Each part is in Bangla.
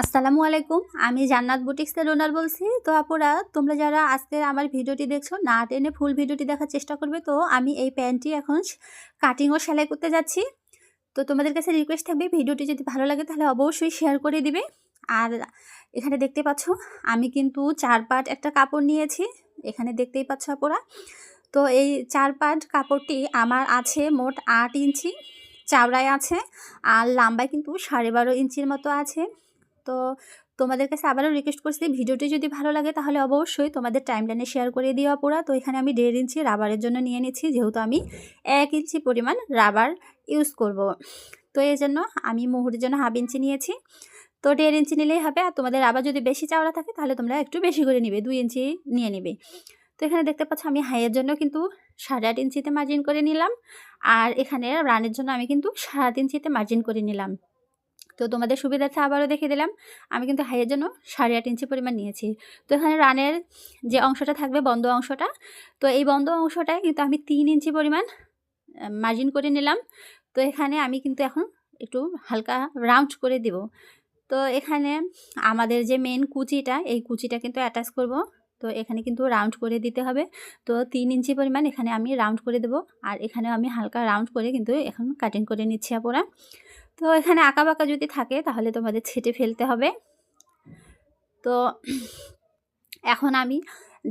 আসসালামু আলাইকুম। আমি জান্নাত বুটিক্সের ওনার বলছি। তো আপুরা, তোমরা যারা আজকের আমার ভিডিওটি দেখছো না টেনে ফুল ভিডিওটি দেখার চেষ্টা করবে। তো আমি এই প্যান্টটি এখন কাটিং ও সেলাই করতে যাচ্ছি। তো তোমাদের কাছে রিকোয়েস্ট থাকবে, ভিডিওটি যদি ভালো লাগে তাহলে অবশ্যই শেয়ার করে দিবে। আর এখানে দেখতে পাচ্ছ আমি কিন্তু 4 পাট একটা কাপড় নিয়েছি। এখানে দেখতেই পাচ্ছ আপুরা। তো এই 4 পাট কাপড়টি আমার আছে মোট 8 ইঞ্চি চওড়ায় আছে, আর লম্বায় কিন্তু 12.5 ইঞ্চির মতো আছে। তো তোমাদের কাছে আবারও রিকোয়েস্ট করছি, ভিডিওটি যদি ভালো লাগে তাহলে অবশ্যই তোমাদের টাইমলাইনে শেয়ার করে দিও আপুরা। তো এখানে আমি 1.5 ইঞ্চি রাবারের জন্য নিয়ে নিচ্ছি, যেহেতু আমি 1 ইঞ্চি পরিমাণ রাবার ইউজ করব। তো এই জন্য আমি মুহুরির জন্য 1/2 ইঞ্চি নিয়েছি। তো 1.5 ইঞ্চি নিলেই হবে। আর তোমাদের রাবার যদি বেশি চওড়া থাকে তাহলে তোমরা একটু বেশি করে নিবে, 2 ইঞ্চি নিয়ে নিবে। তো এখানে দেখতে পাচ্ছ আমি হাইয়ের জন্য কিন্তু 8.5 ইঞ্চিতে মার্জিন করে নিলাম, আর এখানে রানের জন্য আমি কিন্তু 7 ইঞ্চিতে মার্জিন করে নিলাম। তো তোমাদের সুবিধার্থে আবারও দেখিয়ে দিলাম, আমি কিন্তু হাইয়ের জন্য 8.5 ইঞ্চি পরিমাণ নিয়েছি। তো এখানে রানের যে অংশটা থাকবে বন্ধ অংশটা, তো এই বন্ধ অংশটায় কিন্তু আমি 3 ইঞ্চি পরিমাণ মার্জিন করে নিলাম। তো এখানে আমি কিন্তু এখন একটু হালকা রাউন্ড করে দিব। তো এখানে আমাদের যে মেন কুচিটা, এই কুচিটা কিন্তু অ্যাটাচ করব। তো এখানে কিন্তু রাউন্ড করে দিতে হবে। তো 3 ইঞ্চি পরিমাণ এখানে আমি রাউন্ড করে দেব, আর এখানে আমি হালকা রাউন্ড করে কিন্তু এখন কাটিং করে নিচ্ছি আপুরা। তো এখানে আঁকাবাঁকা যদি থাকে তাহলে তোমাদের ছেটে ফেলতে হবে। তো এখন আমি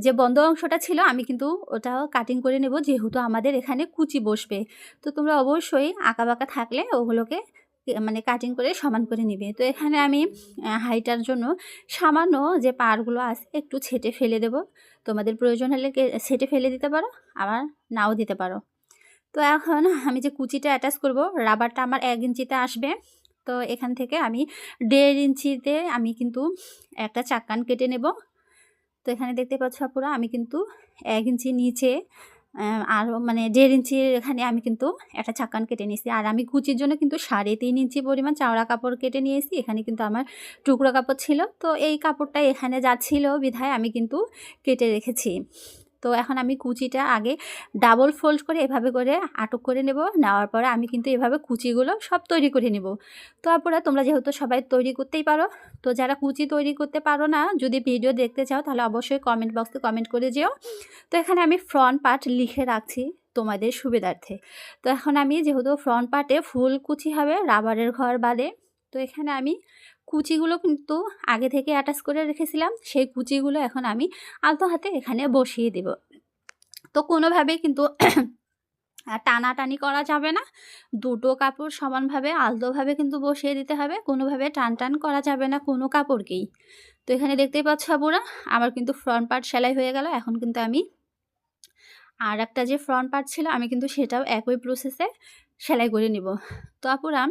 যে বন্ধ অংশটা ছিল আমি কিন্তু ওটাও কাটিং করে নেব, যেহেতু আমাদের এখানে কুচি বসবে। তো তোমরা অবশ্যই আঁকাবাঁকা থাকলে ওগুলোকে মানে কাটিং করে সমান করে নিবে। তো এখানে আমি হাইটার জন্য সামান্য যে পাড়গুলো আছে একটু ছেটে ফেলে দেব। তোমাদের প্রয়োজন হলে ছেটে ফেলে দিতে পারো, আবার নাও দিতে পারো। তো এখন আমি যে কুচিটা অ্যাটাচ করব, রাবারটা আমার 1 ইঞ্চিতে আসবে। তো এখান থেকে আমি 1.5 ইঞ্চিতে আমি কিন্তু একটা চাক্কান কেটে নেব। তো এখানে দেখতে পাচ্ছ আপুরা, আমি কিন্তু 1 ইঞ্চি নিচে আরও মানে 1.5 ইঞ্চির এখানে আমি কিন্তু একটা চাক্কান কেটে নিয়েছি। আর আমি কুচির জন্য কিন্তু 3.5 ইঞ্চি পরিমাণ চওড়া কাপড় কেটে নিয়েছি। এখানে কিন্তু আমার টুকরো কাপড় ছিল, তো এই কাপড়টা এখানে যাচ্ছিল বিধায় আমি কিন্তু কেটে রেখেছি। তো এখন আমি কুচিটা আগে ডাবল ফোল্ড করে এভাবে করে আটক করে নেব। নেওয়ার পরে আমি কিন্তু এভাবে কুচিগুলো সব তৈরি করে নেব। তো আপুরা, তোমরা যেহেতু সবাই তৈরি করতেই পারো, তো যারা কুচি তৈরি করতে পারো না, যদি ভিডিও দেখতে চাও তাহলে অবশ্যই কমেন্ট বক্সে কমেন্ট করে যেও। তো এখানে আমি ফ্রন্ট পার্ট লিখে রাখছি তোমাদের সুবিধার্থে। তো এখন আমি যেহেতু ফ্রন্ট পার্টে ফুল কুচি হবে রাবারের ঘর বাদে, তো এখানে আমি কুচিগুলো কিন্তু আগে থেকে অ্যাটাচ করে রেখেছিলাম, সেই কুচিগুলো এখন আমি আলতো হাতে এখানে বসিয়ে দেব। তো কোনোভাবেই কিন্তু টানাটানি করা যাবে না, দুটো কাপড় সমানভাবে আলতোভাবে কিন্তু বসিয়ে দিতে হবে, কোনোভাবে টান টান করা যাবে না কোনো কাপড়কেই। তো এখানে দেখতেই পাচ্ছ আপুরা, আমার কিন্তু ফ্রন্ট পার্ট সেলাই হয়ে গেল। এখন কিন্তু আমি আর একটা যে ফ্রন্ট পার্ট ছিল আমি কিন্তু সেটাও একই প্রসেসে সেলাই করে নিব। তো আপুরা,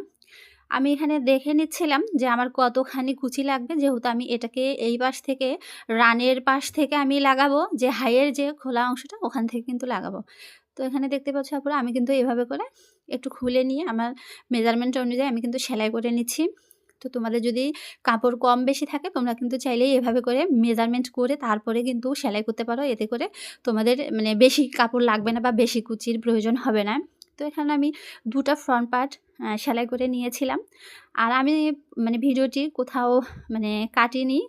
আমি এখানে দেখে নিচ্ছিলাম যে আমার কতখানি কুচি লাগবে, যেহেতু আমি এটাকে এই পাশ থেকে রানের পাশ থেকে আমি লাগাবো, যে হাইয়ের যে খোলা অংশটা ওখান থেকে কিন্তু লাগাবো। তো এখানে দেখতে পাচ্ছ আপুরা, আমি কিন্তু এভাবে করে একটু খুলে নিয়ে আমার মেজারমেন্ট অনুযায়ী আমি কিন্তু সেলাই করে নিচ্ছি। তো তোমাদের যদি কাপড় কম বেশি থাকে তোমরা কিন্তু চাইলেই এভাবে করে মেজারমেন্ট করে তারপরে কিন্তু সেলাই করতে পারো, এতে করে তোমাদের মানে বেশি কাপড় লাগবে না বা বেশি কুচির প্রয়োজন হবে না। তো এখানে আমি দুটা ফ্রন্ট পার্ট সেলাই করে নিয়েছিলাম। আর আমি মানে ভিডিওটি কোথাও মানে কাটিনি,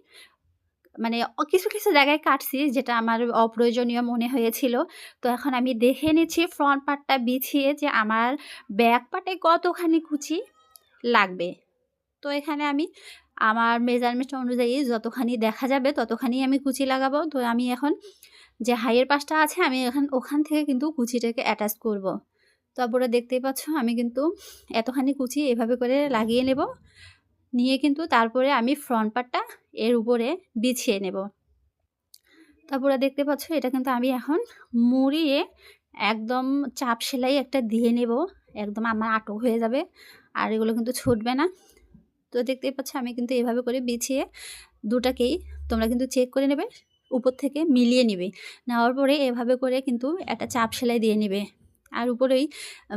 মানে কিছু কিছু জায়গায় কাটছি যেটা আমার অপ্রয়োজনীয় মনে হয়েছিল। তো এখন আমি দেখে নিচ্ছি ফ্রন্ট পার্টটা বিছিয়ে যে আমার ব্যাক পার্টে কতখানি কুচি লাগবে। তো এখানে আমি আমার মেজারমেন্ট অনুযায়ী যতখানি দেখা যাবে ততখানি আমি কুচি লাগাবো। তো আমি এখন যে হাইয়ের পাশটা আছে আমি ওখান থেকে কিন্তু কুচিটাকে অ্যাটাচ করব। তো আপনারা দেখতেই পাচ্ছ আমি কিন্তু এতখানি কুচি এভাবে করে লাগিয়ে নেব, নিয়ে কিন্তু তারপরে আমি ফ্রন্ট পার্টটা এর উপরে বিছিয়ে নেব। তারপরে দেখতে পাচ্ছ এটা কিন্তু আমি এখন মুড়িয়ে একদম চাপ সেলাই একটা দিয়ে নেব, একদম আমার আটক হয়ে যাবে, আর এগুলো কিন্তু ছুটবে না। তো দেখতেই পাচ্ছ আমি কিন্তু এভাবে করে বিছিয়ে দুটাকেই তোমরা কিন্তু চেক করে নেবে, উপর থেকে মিলিয়ে নেবে। নেওয়ার পরে এভাবে করে কিন্তু একটা চাপ সেলাই দিয়ে নেবে। আর উপরেই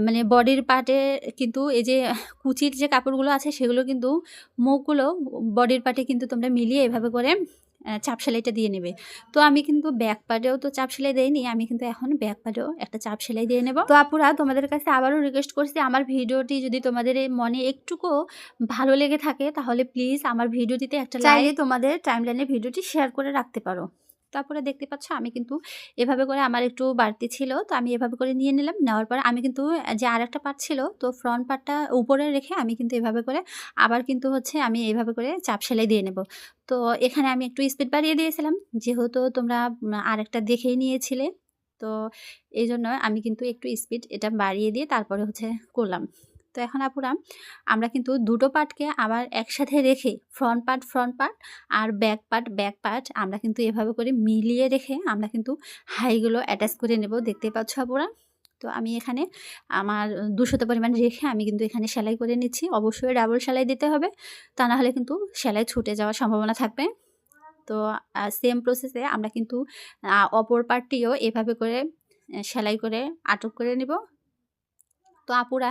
মানে বডির পার্টে কিন্তু এই যে কুচির যে কাপড়গুলো আছে সেগুলো কিন্তু মুখগুলো বডির পার্টে কিন্তু তোমরা মিলিয়ে এভাবে করে চাপ সেলাইটা দিয়ে নেবে। তো আমি কিন্তু ব্যাক পার্টেও তো চাপ সেলাই দেইনি, আমি কিন্তু এখন ব্যাক পার্টেও একটা চাপ সেলাই দিয়ে নেব। তো আপুরা তোমাদের কাছে আবারও রিকোয়েস্ট করছি, আমার ভিডিওটি যদি তোমাদের মনে একটুকুও ভালো লেগে থাকে তাহলে প্লিজ আমার ভিডিওটিতে একটা চাইলে তোমাদের টাইমলাইনে ভিডিওটি শেয়ার করে রাখতে পারো। তারপরে দেখতে পাচ্ছ আমি কিন্তু এভাবে করে আমার একটু বাড়তি ছিল, তো আমি এভাবে করে নিয়ে নিলাম। নেওয়ার পর আমি কিন্তু যে আরেকটা পার্ট ছিল, তো ফ্রন্ট পার্টটা উপরে রেখে আমি কিন্তু এভাবে করে আবার কিন্তু হচ্ছে আমি এভাবে করে চাপ সেলাই দিয়ে নেব। তো এখানে আমি একটু স্পিড বাড়িয়ে দিয়েছিলাম, যেহেতু তোমরা আরেকটা দেখেই নিয়েছিলে। তো এইজন্য আমি কিন্তু একটু স্পিড এটা বাড়িয়ে দিয়ে তারপরে হচ্ছে করলাম। তো এখন আপুরা আমরা কিন্তু দুটো পার্টকে আবার একসাথে রেখে ফ্রন্ট পার্ট আর ব্যাক পার্ট আমরা কিন্তু এভাবে করে মিলিয়ে রেখে আমরা কিন্তু হাইগুলো অ্যাটাচ করে নেব। দেখতে পাচ্ছ আপুরা। তো আমি এখানে আমার 200 পরিমাণ রেখে আমি কিন্তু এখানে সেলাই করে নিচ্ছি। অবশ্যই ডাবল সেলাই দিতে হবে, তা না হলে কিন্তু সেলাই ছুটে যাওয়ার সম্ভাবনা থাকবে। তো সেম প্রসেসে আমরা কিন্তু অপর পার্টটিও এভাবে করে সেলাই করে আটক করে নেব। তো আপুরা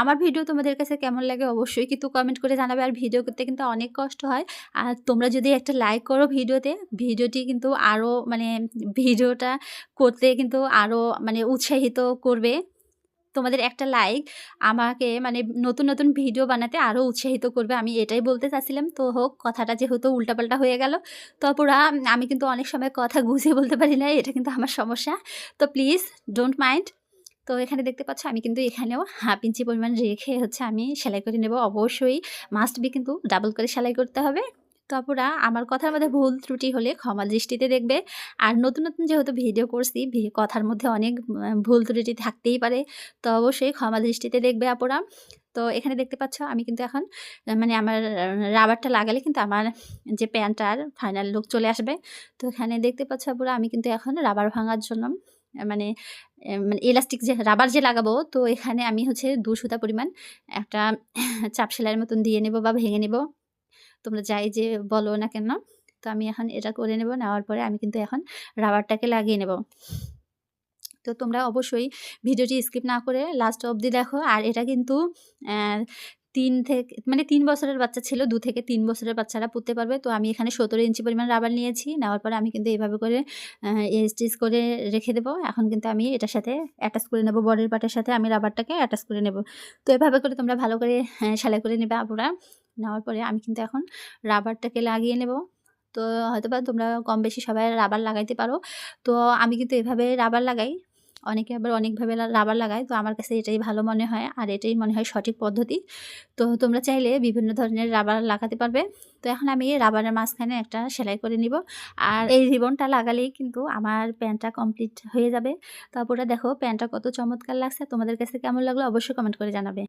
আমার ভিডিও তোমাদের কাছে কেমন লাগে অবশ্যই কিন্তু কমেন্ট করে জানাবে। আর ভিডিও করতে কিন্তু অনেক কষ্ট হয়, আর তোমরা যদি একটা লাইক করো ভিডিওটি কিন্তু আরও মানে ভিডিওটা করতে কিন্তু আরও মানে উৎসাহিত করবে। তোমাদের একটা লাইক আমাকে মানে নতুন ভিডিও বানাতে আরও উৎসাহিত করবে, আমি এটাই বলতে চাচ্ছিলাম। তো হোক, কথাটা যেহেতু উল্টাপাল্টা হয়ে গেল, তো আপুরা আমি কিন্তু অনেক সময় কথা গুছিয়ে বলতে পারি না, এটা কিন্তু আমার সমস্যা। তো প্লিজ ডোন্ট মাইন্ড। তো এখানে দেখতে পাচ্ছ আমি কিন্তু এখানেও 1/2 ইঞ্চি পরিমাণ রেখে হচ্ছে আমি সেলাই করে নেব। অবশ্যই মাস্ট বি কিন্তু ডাবল করে সেলাই করতে হবে। তো আপুরা আমার কথার মধ্যে ভুল ত্রুটি হলে ক্ষমা দৃষ্টিতে দেখবে। আর নতুন যেহেতু ভিডিও করছি, কথার মধ্যে অনেক ভুল ত্রুটি থাকতেই পারে, তো অবশ্যই ক্ষমা দৃষ্টিতে দেখবে আপুরা। তো এখানে দেখতে পাচ্ছ আমি কিন্তু এখন মানে আমার রাবারটা লাগালে কিন্তু আমার যে প্যান্টটার ফাইনাল লুক চলে আসবে। তো এখানে দেখতে পাচ্ছ আপুরা আমি কিন্তু এখন রাবার ভাঙার জন্য মানে ইলাস্টিক যে রাবার যে লাগাবো, তো এখানে আমি হচ্ছে 2 সুতা পরিমাণ একটা চাপ সেলাইয়ের মতন দিয়ে নেব বা ভেঙে নেব, তোমরা যাই যে বলো না কেন। তো আমি এখন এটা করে নেব। নেওয়ার পরে আমি কিন্তু এখন রাবারটাকে লাগিয়ে নেব। তো তোমরা অবশ্যই ভিডিওটি স্কিপ না করে লাস্ট অবধি দেখো। আর এটা কিন্তু 3 বছরের বাচ্চা ছিল, 2 থেকে 3 বছরের বাচ্চারা পরতে পারবে। তো আমি এখানে 17 ইঞ্চি পরিমাণ রাবার নিয়েছি। নেওয়ার পরে আমি কিন্তু এইভাবে করে স্টিচ করে রেখে দেবো। এখন কিন্তু আমি এটার সাথে অ্যাটাচ করে নেব, বডির পার্টের সাথে আমি রাবারটাকে অ্যাটাচ করে নেব। তো এভাবে করে তোমরা ভালো করে সেলাই করে নেবে আপুরা। নেওয়ার পরে আমি কিন্তু এখন রাবারটাকে লাগিয়ে নেব। তো হয়তোবা তোমরা কম বেশি সবাই রাবার লাগাইতে পারো। তো আমি কিন্তু এভাবে রাবার লাগাই, অনেকে আবার অনেকভাবে রাবার লাগায়। তো আমার কাছে এটাই ভালো মনে হয়, আর এটাই মনে হয় সঠিক পদ্ধতি। তো তোমরা চাইলে বিভিন্ন ধরনের রাবার লাগাতে পারবে। তো এখন আমি রাবারের মাঝখানে একটা সেলাই করে নিব, আর এই রিবনটা লাগালেই কিন্তু আমার প্যান্টটা কমপ্লিট হয়ে যাবে। তারপরে দেখো প্যান্টটা কত চমৎকার লাগছে, তোমাদের কাছে কেমন লাগলো অবশ্যই কমেন্ট করে জানাবে।